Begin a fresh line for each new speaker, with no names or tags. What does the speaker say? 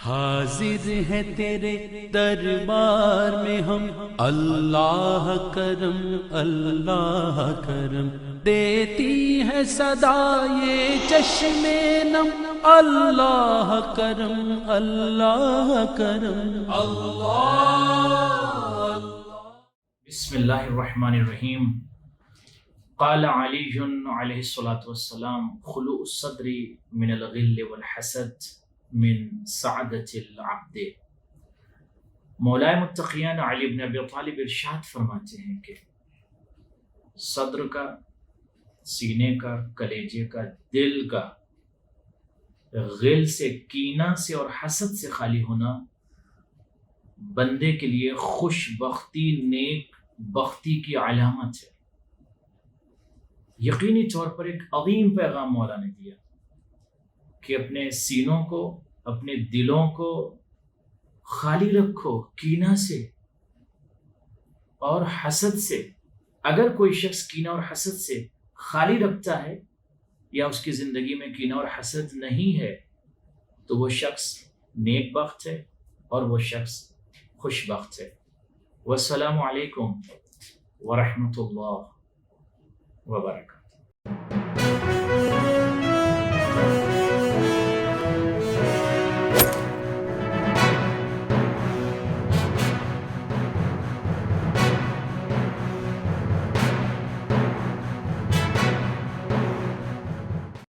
حاضر ہے تیرے دربار میں ہم، اللہ کرم اللہ کرم، دیتی ہے صدا یہ چشم نم، اللہ کرم اللہ کرم اللہ۔
بسم اللہ الرحمن الرحیم۔ قال علی علیہ الصلاۃ والسلام خلوء الصدر من الغل والحسد من سعادت العبد۔ مولائے متقیان علی بن ابی طالب ارشاد فرماتے ہیں کہ صدر کا، سینے کا، کلیجے کا، دل کا غل سے، کینہ سے اور حسد سے خالی ہونا بندے کے لیے خوش بختی، نیک بختی کی علامت ہے۔ یقینی طور پر ایک عظیم پیغام مولا نے دیا کہ اپنے سینوں کو، اپنے دلوں کو خالی رکھو کینہ سے اور حسد سے۔ اگر کوئی شخص کینہ اور حسد سے خالی رکھتا ہے یا اس کی زندگی میں کینہ اور حسد نہیں ہے تو وہ شخص نیک بخت ہے اور وہ شخص خوش بخت ہے۔ والسلام علیکم ورحمۃ اللہ وبرکاتہ۔